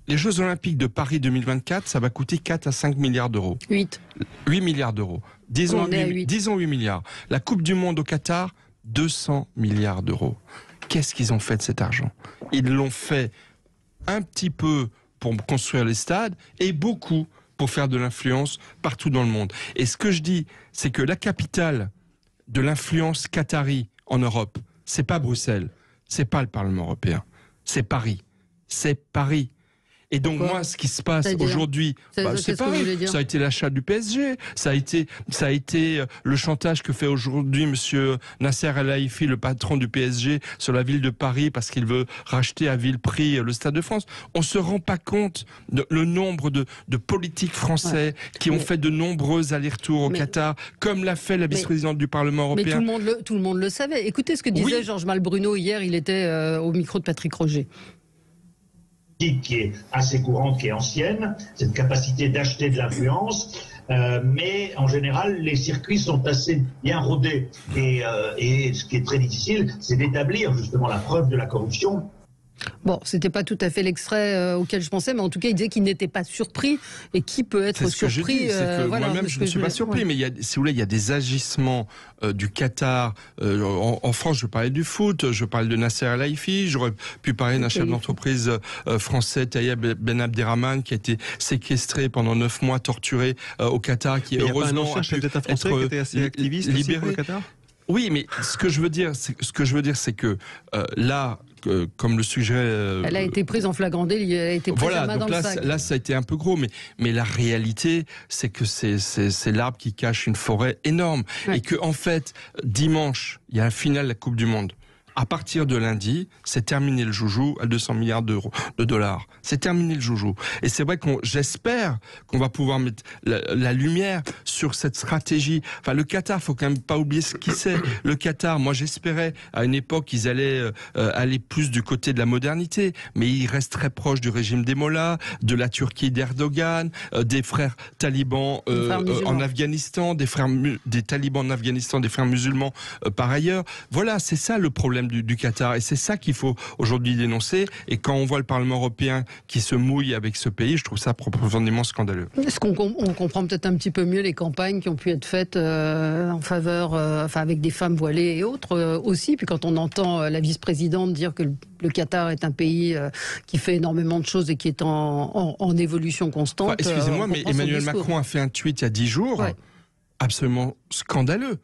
Les Jeux Olympiques de Paris 2024, ça va coûter 4 à 5 milliards d'euros. 8 milliards d'euros. Disons 8 milliards. La Coupe du Monde au Qatar, 200 milliards d'euros. Qu'est-ce qu'ils ont fait de cet argent ? Ils l'ont fait un petit peu pour construire les stades et beaucoup pour faire de l'influence partout dans le monde. Et ce que je dis, c'est que la capitale de l'influence qatari en Europe, c'est pas Bruxelles, c'est pas le Parlement européen, c'est Paris. Et donc moi, ce qui se passe aujourd'hui, c'est pareil. Ça a été l'achat du PSG, ça a été le chantage que fait aujourd'hui Monsieur Nasser El-Haïfi, le patron du PSG, sur la ville de Paris parce qu'il veut racheter à vil prix le Stade de France. On se rend pas compte le nombre de politiques français qui ont fait de nombreux allers-retours au Qatar, comme l'a fait la vice-présidente du Parlement européen. Mais tout le monde le savait. Écoutez ce que disait Georges Malbruno hier. Il était au micro de Patrick Roger. Qui est assez courante, qui est ancienne, cette capacité d'acheter de l'influence, mais en général, les circuits sont assez bien rodés. Et ce qui est très difficile, c'est d'établir justement la preuve de la corruption. Bon, c'était pas tout à fait l'extrait auquel je pensais, mais en tout cas, il disait qu'il n'était pas surpris. Et qui peut être surpris moi-même, je ne suis pas surpris, mais si vous voulez, il y a des agissements du Qatar. En France, je parlais du foot, je parlais de Nasser El-Haïfi, j'aurais pu parler d'un chef d'entreprise français, Tayeb Ben Abderrahmane, qui a été séquestré pendant 9 mois, torturé au Qatar, qui heureusement a pu être libéré. Pour le Qatar. Oui, mais ce que je veux dire, c'est que là, comme le suggérait... Elle a été prise en flagrant délit, elle a été prise la main dans le sac. Là, ça a été un peu gros, mais la réalité, c'est que c'est l'arbre qui cache une forêt énorme. Et que, en fait, dimanche, il y a un final de la Coupe du Monde. À partir de lundi, c'est terminé le joujou à 200 milliards de dollars. C'est terminé le joujou. Et c'est vrai j'espère qu'on va pouvoir mettre la lumière sur cette stratégie. Enfin, le Qatar, faut quand même pas oublier ce qu'il c'est. Le Qatar, moi j'espérais à une époque qu'ils allaient aller plus du côté de la modernité, mais ils restent très proches du régime des Mollahs, de la Turquie d'Erdogan, des frères talibans en Afghanistan, des talibans en Afghanistan, des frères musulmans par ailleurs. Voilà, c'est ça le problème du Qatar, et c'est ça qu'il faut aujourd'hui dénoncer. Et quand on voit le Parlement européen qui se mouille avec ce pays, je trouve ça profondément scandaleux. Est-ce qu'on comprend peut-être un petit peu mieux les campagnes qui ont pu être faites en faveur, avec des femmes voilées et autres aussi, puis quand on entend la vice-présidente dire que le Qatar est un pays qui fait énormément de choses et qui est en évolution constante. Excusez-moi, mais Emmanuel Macron a fait un tweet il y a 10 jours, absolument scandaleux,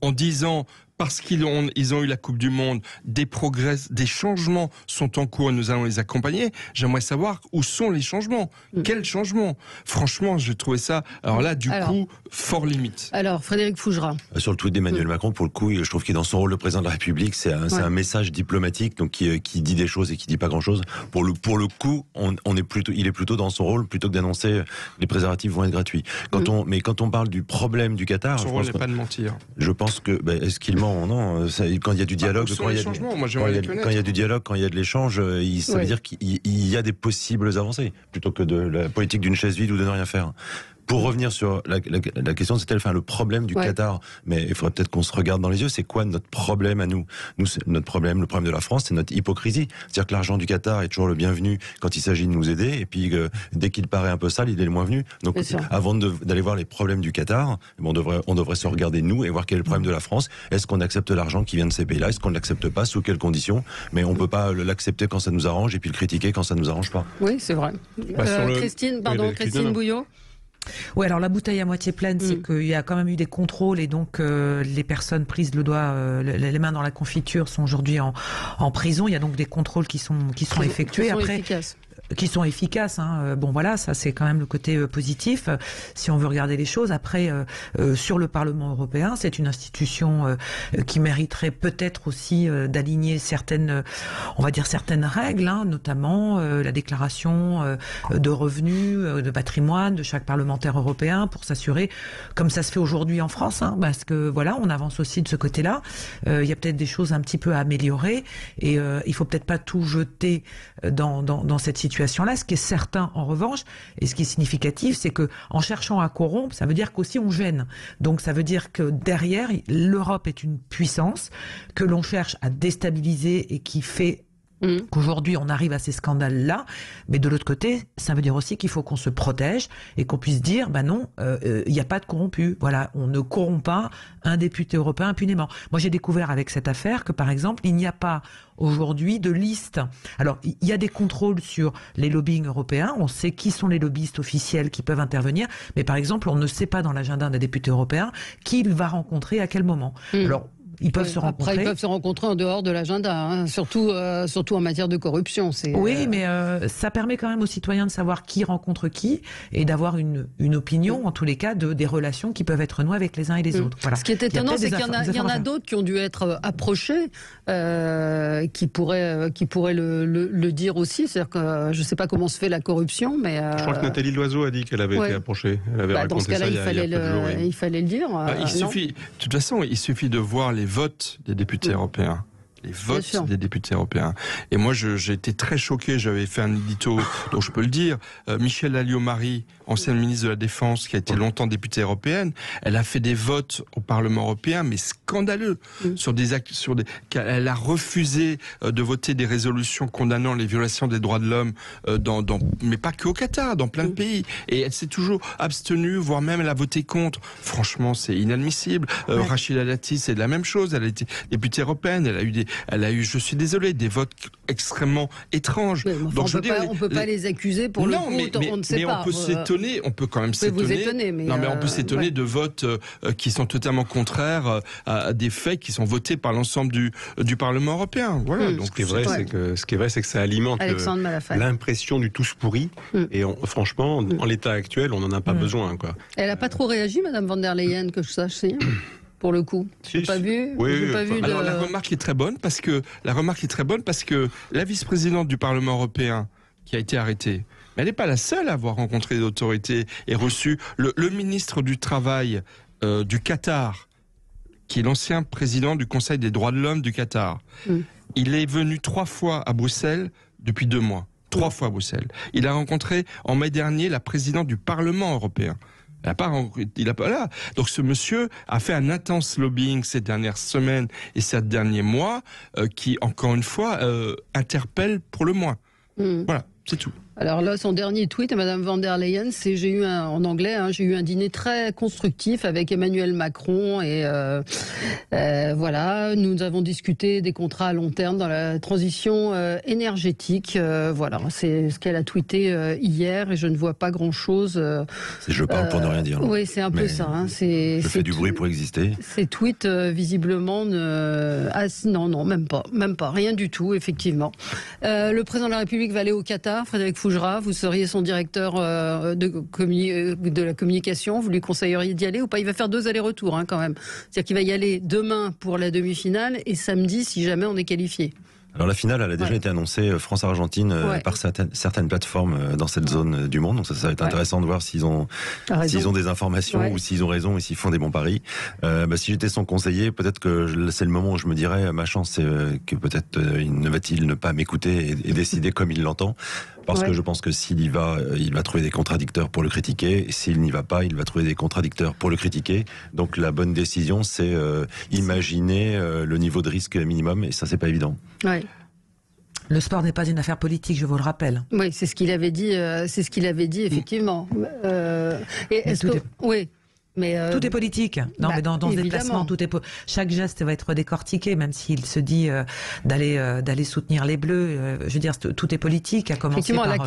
en disant... Parce qu'ils ont eu la Coupe du Monde, des progrès, des changements sont en cours et nous allons les accompagner. J'aimerais savoir où sont les changements. Quels changements ? Franchement, j'ai trouvé ça, coup, fort limite. Alors, Frédéric Fougera. Sur le tweet d'Emmanuel Macron, pour le coup, je trouve qu'il est dans son rôle de président de la République. C'est un message diplomatique, donc qui dit des choses et qui dit pas grand-chose. Pour le coup, il est plutôt dans son rôle, plutôt que d'annoncer les préservatifs vont être gratuits. Mais quand on parle du problème du Qatar, son rôle n'est pas de mentir. Je pense que est-ce qu'il ment ? Non, quand il y a du dialogue, quand il y a du dialogue, quand il y a de l'échange, ça veut dire qu'il y a des possibles avancées, plutôt que de la politique d'une chaise vide ou de ne rien faire. Pour revenir sur la question, c'était le problème du Qatar. Mais il faudrait peut-être qu'on se regarde dans les yeux. C'est quoi notre problème à nous? Notre problème, le problème de la France, c'est notre hypocrisie. C'est-à-dire que l'argent du Qatar est toujours le bienvenu quand il s'agit de nous aider, et puis dès qu'il paraît un peu sale, il est le moins venu. Donc, avant d'aller voir les problèmes du Qatar, on devrait se regarder nous et voir quel est le problème de la France. Est-ce qu'on accepte l'argent qui vient de ces pays-là? Est-ce qu'on ne l'accepte pas? Sous quelles conditions? Mais on ne peut pas l'accepter quand ça nous arrange et puis le critiquer quand ça ne nous arrange pas. Oui, c'est vrai. Christine Bouillot. Oui, alors la bouteille à moitié pleine, c'est qu'il y a quand même eu des contrôles et donc les personnes prises les mains dans la confiture sont aujourd'hui en prison. Il y a donc des contrôles qui sont effectués. Qui sont efficaces. Bon voilà, ça c'est quand même le côté positif si on veut regarder les choses. Après, sur le Parlement européen, c'est une institution qui mériterait peut-être aussi d'aligner certaines règles, notamment la déclaration de revenus, de patrimoine de chaque parlementaire européen, pour s'assurer, comme ça se fait aujourd'hui en France, parce que voilà, on avance aussi de ce côté-là. Il y a peut-être des choses un petit peu à améliorer et il faut peut-être pas tout jeter dans cette situation-là. Ce qui est certain, en revanche, et ce qui est significatif, c'est que en cherchant à corrompre, ça veut dire qu'aussi on gêne. Donc ça veut dire que derrière, l'Europe est une puissance que l'on cherche à déstabiliser et qui fait qu'aujourd'hui on arrive à ces scandales-là, mais de l'autre côté, ça veut dire aussi qu'il faut qu'on se protège et qu'on puisse dire, non, il n'y a pas de corrompus. Voilà, on ne corrompt pas un député européen impunément. Moi, j'ai découvert avec cette affaire que, par exemple, il n'y a pas aujourd'hui de liste. Alors, il y a des contrôles sur les lobbying européens. On sait qui sont les lobbyistes officiels qui peuvent intervenir, mais par exemple, on ne sait pas dans l'agenda d'un député européen qui il va rencontrer à quel moment. Alors, ils peuvent se rencontrer. Après, ils peuvent se rencontrer en dehors de l'agenda, surtout en matière de corruption. Oui, mais ça permet quand même aux citoyens de savoir qui rencontre qui et d'avoir une opinion, en tous les cas, des relations qui peuvent être nouées avec les uns et les autres. Voilà. Ce qui est étonnant, c'est qu'il y en a d'autres qui ont dû être approchés, qui pourraient le dire aussi. C'est-à-dire que je ne sais pas comment se fait la corruption, mais... Je crois que Nathalie Loiseau a dit qu'elle avait été approchée. Elle avait raconté dans ce cas-là, il fallait le dire. De toute façon, il suffit de voir les votes des députés européens. Les votes des députés européens. Et moi, j'ai été très choqué. J'avais fait un édito, donc je peux le dire. Michèle Alliot-Marie, ancienne ministre de la Défense, qui a été longtemps députée européenne, elle a fait des votes au Parlement européen, mais scandaleux, sur des actes, elle a refusé de voter des résolutions condamnant les violations des droits de l'homme, mais pas que au Qatar, dans plein de pays. Et elle s'est toujours abstenue, voire même elle a voté contre. Franchement, c'est inadmissible. Rachida Dati, c'est de la même chose. Elle a été députée européenne. Elle a eu, je suis désolé, des votes extrêmement étranges. Donc on peut pas les accuser pour le coup, on ne sait pas. Mais on peut s'étonner, on peut quand même s'étonner. Mais on peut s'étonner de votes qui sont totalement contraires à des faits qui sont votés par l'ensemble du Parlement européen. Voilà. Donc ce qui est vrai, c'est que ça alimente l'impression du tous pourri. Et franchement, en l'état actuel, on n'en a pas besoin, quoi. Elle n'a pas trop réagi, Madame von der Leyen, que je sache. Pour le coup, j'ai pas vu. Alors la remarque est très bonne parce que la vice-présidente du Parlement européen qui a été arrêtée, mais elle n'est pas la seule à avoir rencontré l'autorité et reçu le ministre du Travail du Qatar, qui est l'ancien président du Conseil des droits de l'homme du Qatar. Il est venu 3 fois à Bruxelles depuis 2 mois. 3 fois à Bruxelles. Il a rencontré en mai dernier la présidente du Parlement européen. Donc ce monsieur a fait un intense lobbying ces dernières semaines et ces derniers mois qui, encore une fois, interpelle pour le moins. Voilà, c'est tout. Alors là, son dernier tweet à Madame von der Leyen, c'est j'ai eu un dîner très constructif avec Emmanuel Macron et voilà, nous avons discuté des contrats à long terme dans la transition énergétique. Voilà, c'est ce qu'elle a tweeté hier et je ne vois pas grand-chose. Je parle pour ne rien dire. Oui, c'est un peu ça. Je fais du bruit pour exister. Ces tweets, visiblement, non, même pas, rien du tout, effectivement. Le président de la République va aller au Qatar, Frédéric Fougera, vous seriez son directeur de la communication, vous lui conseilleriez d'y aller ou pas? Il va faire 2 allers-retours quand même. C'est-à-dire qu'il va y aller demain pour la demi-finale et samedi si jamais on est qualifié. Alors la finale, elle a déjà été annoncée France-Argentine par certaines plateformes dans cette zone du monde. Donc ça va être intéressant de voir s'ils ont des informations ou s'ils ont raison et s'ils font des bons paris. Si j'étais son conseiller, peut-être que c'est le moment où je me dirais ma chance, c'est que peut-être ne va-t-il ne pas m'écouter et décider comme il l'entend. Parce que je pense que s'il y va, il va trouver des contradicteurs pour le critiquer. S'il n'y va pas, il va trouver des contradicteurs pour le critiquer. Donc la bonne décision, c'est imaginer le niveau de risque minimum, et ça, c'est pas évident. Ouais. Le sport n'est pas une affaire politique, je vous le rappelle. Oui, c'est ce qu'il avait dit. C'est ce qu'il avait dit effectivement. Oui. Mais tout est politique. Non, mais dans ce déplacement, chaque geste va être décortiqué, même s'il se dit d'aller soutenir les Bleus. Je veux dire, tout est politique, à commencer par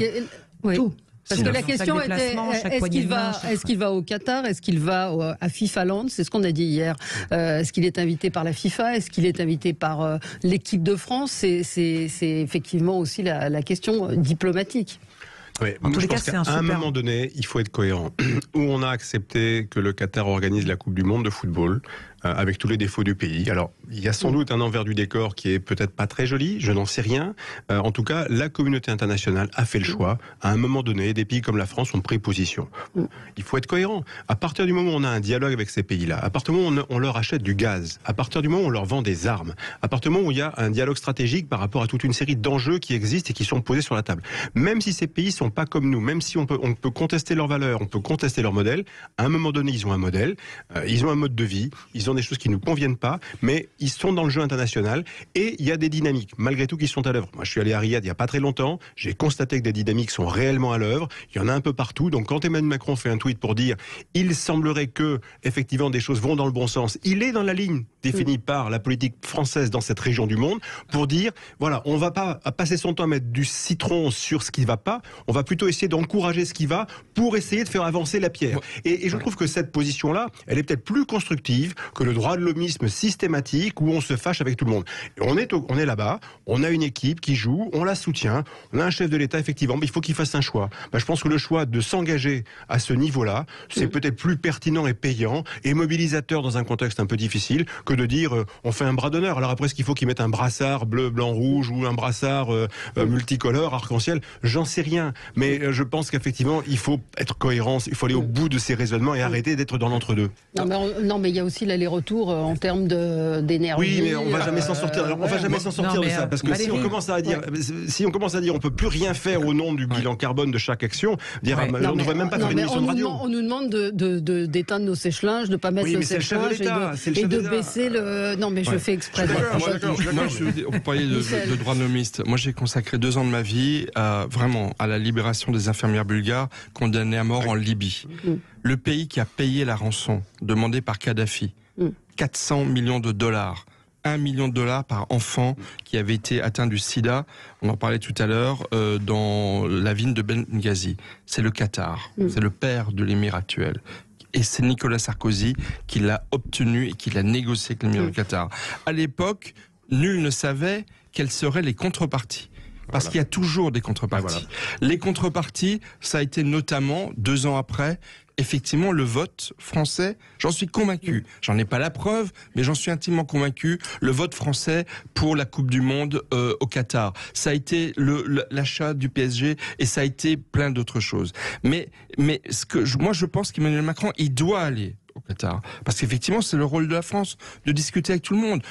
tout. Parce que la question était, est-ce qu'il va au Qatar, est-ce qu'il va à FIFA Land, c'est ce qu'on a dit hier. Est-ce qu'il est invité par la FIFA, est-ce qu'il est invité par l'équipe de France? C'est effectivement aussi la question diplomatique. Oui, en tous les cas, à un moment donné, il faut être cohérent. Où on a accepté que le Qatar organise la Coupe du Monde de football, avec tous les défauts du pays. Alors, il y a sans doute un envers du décor qui est peut-être pas très joli, je n'en sais rien. En tout cas, la communauté internationale a fait le choix. À un moment donné, des pays comme la France ont pris position. Il faut être cohérent. À partir du moment où on a un dialogue avec ces pays-là, à partir du moment où on leur achète du gaz, à partir du moment où on leur vend des armes, à partir du moment où il y a un dialogue stratégique par rapport à toute une série d'enjeux qui existent et qui sont posés sur la table. Même si ces pays sont pas comme nous, même si on peut contester leurs valeurs, on peut contester leur modèle, à un moment donné, ils ont un modèle, ils ont un mode de vie, ils ont des choses qui ne nous conviennent pas, mais ils sont dans le jeu international et il y a des dynamiques, malgré tout, qui sont à l'œuvre. Moi, je suis allé à Riyad il n'y a pas très longtemps, j'ai constaté que des dynamiques sont réellement à l'œuvre, il y en a un peu partout, donc quand Emmanuel Macron fait un tweet pour dire « il semblerait que, effectivement, des choses vont dans le bon sens », il est dans la ligne définie par la politique française dans cette région du monde, pour dire, voilà, on ne va pas passer son temps à mettre du citron sur ce qui ne va pas, on va plutôt essayer d'encourager ce qui va pour essayer de faire avancer la pierre. Et je trouve que cette position-là, elle est peut-être plus constructive que le droit de l'homisme systématique où on se fâche avec tout le monde. Et on est là-bas, on a une équipe qui joue, on la soutient, on a un chef de l'État, effectivement, mais il faut qu'il fasse un choix. Je pense que le choix de s'engager à ce niveau-là, c'est peut-être plus pertinent et payant et mobilisateur dans un contexte un peu difficile que de dire on fait un bras d'honneur. Alors après, est-ce qu'il faut qu'ils mettent un brassard bleu, blanc, rouge ou un brassard multicolore, arc-en-ciel? J'en sais rien. Mais je pense qu'effectivement, il faut être cohérent, il faut aller au bout de ces raisonnements et arrêter d'être dans l'entre-deux. Non, mais il y a aussi l'aller-retour en termes d'énergie. Oui, mais on va jamais s'en sortir. Alors, on va jamais s'en sortir de ça, parce que si on commence à dire, on peut plus rien faire au nom du bilan carbone de chaque action, on ne devrait même pas faire une émission de radio. On nous demande d'éteindre nos sèche-linges, de ne pas mettre nos sèche-linges et de baisser le. Non, mais je fais exprès. Vous parliez de droits nomistes. Moi, j'ai consacré 2 ans de ma vie vraiment à la libération des infirmières bulgares condamnées à mort en Libye. Le pays qui a payé la rançon demandée par Kadhafi, 400 millions de dollars. 1 million de dollars par enfant qui avait été atteint du sida, on en parlait tout à l'heure, dans la ville de Benghazi. C'est le Qatar, c'est le père de l'émir actuel. Et c'est Nicolas Sarkozy qui l'a obtenu et qui l'a négocié avec l'émir du Qatar. À l'époque, nul ne savait quelles seraient les contreparties. Parce qu'il y a toujours des contreparties. Les contreparties, ça a été notamment, 2 ans après, effectivement, le vote français, j'en suis convaincu. J'en ai pas la preuve, mais j'en suis intimement convaincu. Le vote français pour la Coupe du Monde au Qatar. Ça a été l'achat du PSG et ça a été plein d'autres choses. Mais moi, je pense qu'Emmanuel Macron, il doit aller au Qatar. Parce qu'effectivement, c'est le rôle de la France de discuter avec tout le monde.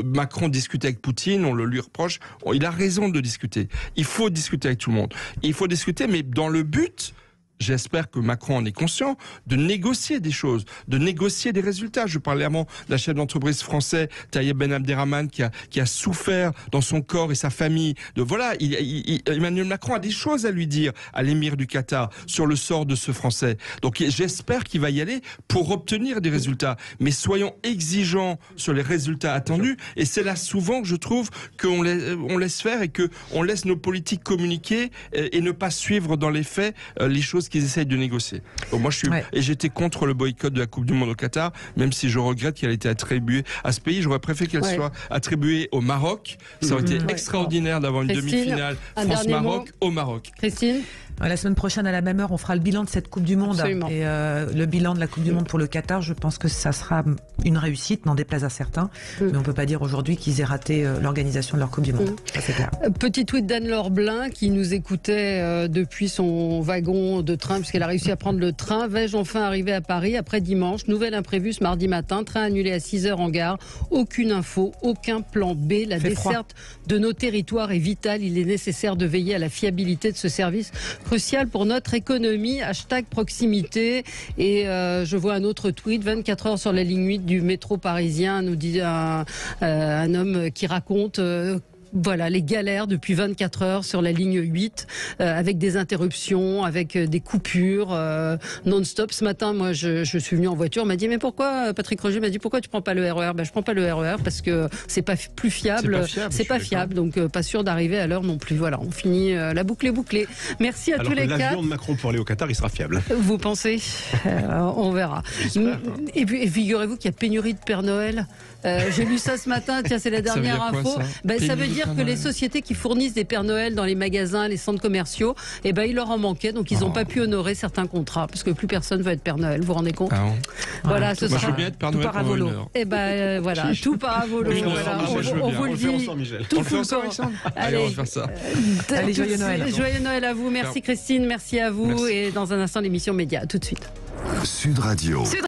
Macron discute avec Poutine, on le lui reproche. Il a raison de discuter. Il faut discuter avec tout le monde. Il faut discuter, mais dans le but... J'espère que Macron en est conscient de négocier des choses, de négocier des résultats. Je parlais avant de la chef d'entreprise français, Taïeb Ben Abderrahmane, qui a souffert dans son corps et sa famille. Emmanuel Macron a des choses à lui dire à l'émir du Qatar sur le sort de ce Français. Donc j'espère qu'il va y aller pour obtenir des résultats. Mais soyons exigeants sur les résultats attendus. Et c'est là souvent que je trouve qu'on laisse faire et qu'on laisse nos politiques communiquer et ne pas suivre dans les faits les choses qu'ils essayent de négocier. Donc moi, et j'étais contre le boycott de la Coupe du Monde au Qatar, même si je regrette qu'elle ait été attribuée à ce pays. J'aurais préféré qu'elle soit attribuée au Maroc. Ça aurait été extraordinaire d'avoir une demi-finale France-Maroc au Maroc. Christine ? La semaine prochaine, à la même heure, on fera le bilan de cette Coupe du Monde. Absolument. Et le bilan de la Coupe du Monde pour le Qatar, je pense que ça sera une réussite, n'en déplaise à certains. Mais on ne peut pas dire aujourd'hui qu'ils aient raté l'organisation de leur Coupe du Monde. Ça, c'est clair. Petit tweet d'Anne-Laure Blin qui nous écoutait depuis son wagon de train, puisqu'elle a réussi à prendre le train. Vais-je enfin arriver à Paris après dimanche? Nouvelle imprévue ce mardi matin. Train annulé à 6h en gare. Aucune info, aucun plan B. La desserte de nos territoires est vitale. Il est nécessaire de veiller à la fiabilité de ce service crucial pour notre économie. #proximité. Et je vois un autre tweet, 24 heures sur la ligne 8 du métro parisien, nous dit un homme qui raconte voilà les galères depuis 24 heures sur la ligne 8 avec des interruptions, avec des coupures non-stop. Ce matin, moi, je suis venu en voiture. On m'a dit mais pourquoi, Patrick Roger m'a dit pourquoi tu prends pas le RER? Je prends pas le RER parce que c'est pas plus fiable. C'est pas fiable, donc pas sûr d'arriver à l'heure non plus. Voilà, on finit, la boucle est bouclée. Merci à tous les quatre. L'avion de Macron pour aller au Qatar, il sera fiable. Vous pensez? On verra. Et puis figurez-vous qu'il y a pénurie de Père Noël. J'ai lu ça ce matin. Tiens, c'est la dernière info. Ça veut dire que les sociétés qui fournissent des Pères Noël dans les magasins, les centres commerciaux, il leur en manquait, donc ils n'ont pas pu honorer certains contrats parce que plus personne veut être Père Noël. Vous vous rendez compte? Voilà, ce Moi, sera je veux bien être Père Noël pour une heure. Voilà, tout paravolo. On vous le dit. On le fait ensemble. Allez, on va faire ça. Allez, joyeux Noël. Joyeux Noël à vous. Merci Christine, merci à vous. Et dans un instant, l'émission Média. Tout de suite. Sud Radio.